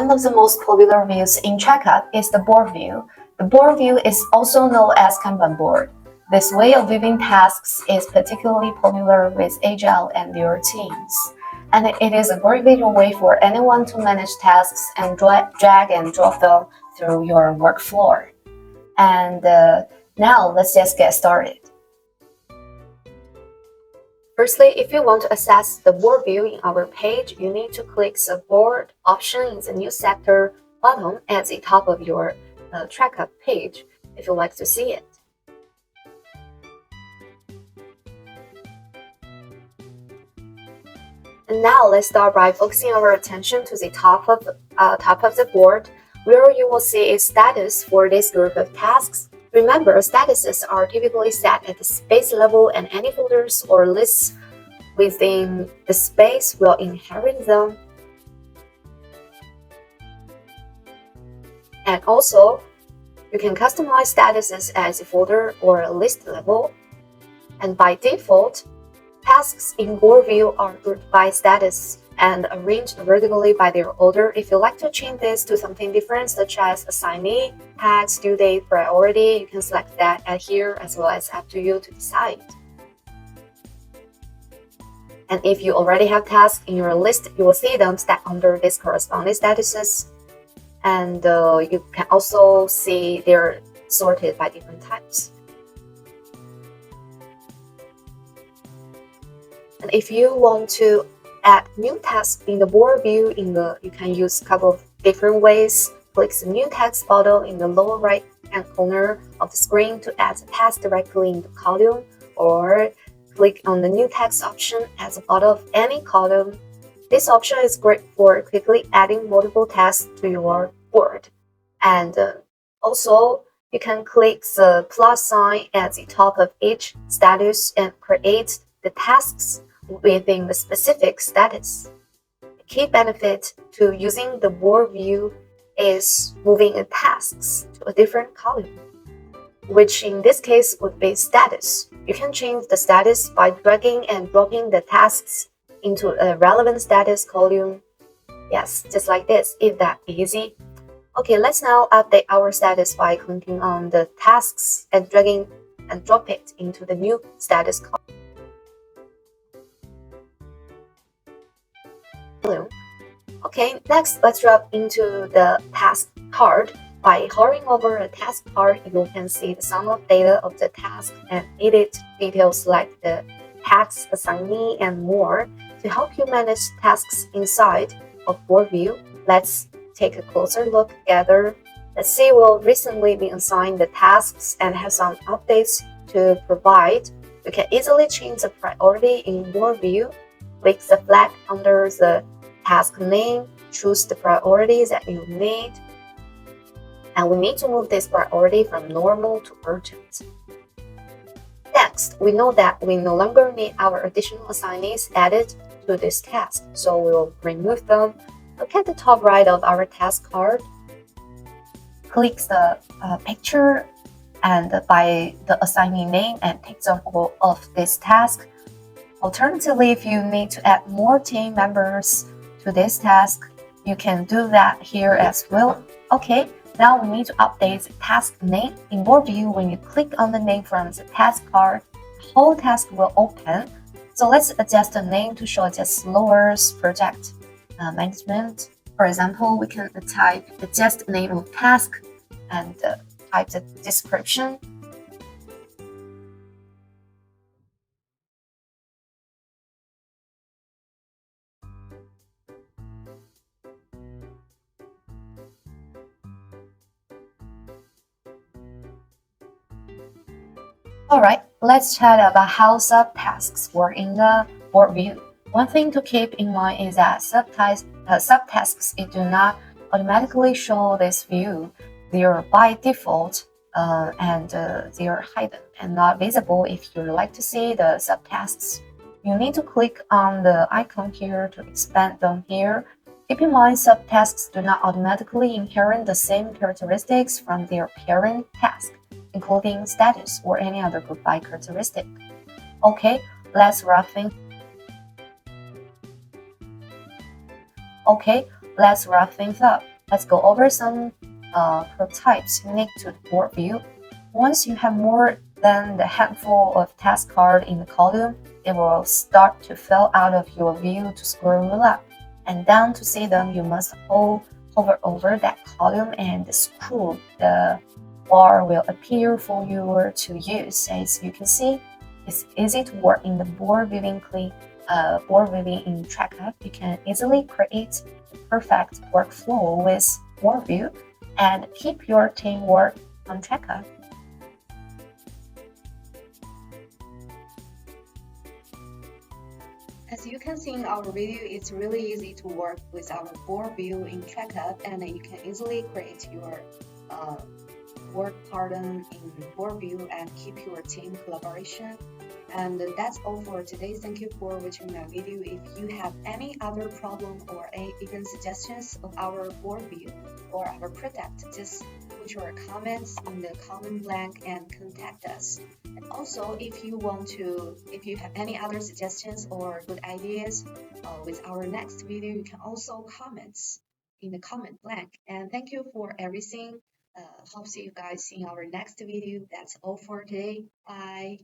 One of the most popular views in Tracup is the board view. The board view is also known as Kanban board. This way of viewing tasks is particularly popular with agile and their teams. And it is a great visual way for anyone to manage tasks and drag and drop them through your work floor. And now let's just get started. Firstly, if you want to access the board view in our page, you need to click the board option in the new sector button at the top of your Tracup page if you'd like to see it. And now let's start by focusing our attention to the top of the board, where you will see a status for this group of tasks. Remember, statuses are typically set at the space level, and any folders or lists within the space will inherit them. And also, you can customize statuses as a folder or a list level. And by default, tasks in board view are grouped by status and arranged vertically by their order. If you like to change this to something different, such as assignee, task, due date, priority, you can select that at here, as well as up to you to decide. And if you already have tasks in your list, you will see them stacked under these corresponding statuses. And you can also see they're sorted by different types. And if you want to add new tasks in the board view, you can use a couple of different ways. Click the new text button in the lower right hand corner of the screen to add the task directly in the column, or click on the new text option at the bottom of any column. This option is great for quickly adding multiple tasks to your board. And also, you can click the plus sign at the top of each status and create the tasks within the specific status. The key benefit to using the board view is moving the tasks to a different column, which in this case would be status. You can change the status by dragging and dropping the tasks into a relevant status column. Yes, just like this, if that easy. Okay, let's now update our status by clicking on the tasks and dragging and drop it into the new status column. Okay, next let's drop into the task card. By hovering over a task card, you can see the sum of data of the task and edit details like the task, assignee, and more. To help you manage tasks inside of board view, let's take a closer look together. Let's say we'll recently be assigned the tasks and have some updates to provide. You can easily change the priority in board view. Click the flag under the task name, choose the priorities that you need, and we need to move this priority from normal to urgent. Next, we know that we no longer need our additional assignees added to this task, so we will remove them. Look at the top right of our task card. Click the picture and by the assignee name and take them all of this task. Alternatively, if you need to add more team members to this task, you can do that here as well. Okay, now we need to update the task name. In board view, when you click on the name from the task card, the whole task will open. So let's adjust the name to show just lowers project management. For example, we can type adjust name of task and type the description. Alright, let's chat about how subtasks work in the board view. One thing to keep in mind is that subtasks do not automatically show this view. They are by default and they are hidden and not visible if you like to see the subtasks. You need to click on the icon here to expand them here. Keep in mind, subtasks do not automatically inherit the same characteristics from their parent task, including status or any other group by characteristic. Okay, let's wrap things up. Let's go over some prototypes unique to the board view. Once you have more than the handful of task cards in the column, it will start to fill out of your view. To scroll up and down to see them, you must hover over that column and scroll. The bar will appear for you to use. As you can see, it's easy to work in the board viewing in Tracup. You can easily create the perfect workflow with board view and keep your teamwork on Tracup. As you can see in our video, it's really easy to work with our board view in Tracup, and you can easily create your work pattern in board view and keep your team collaboration. And that's all for today. Thank you for watching my video. If you have any other problem or even suggestions of our board view or our product, just put your comments in the comment blank and contact us. And also, if you have any other suggestions or good ideas with our next video, you can also comment in the comment blank. And thank you for everything. Hope see you guys in our next video. That's all for today. Bye.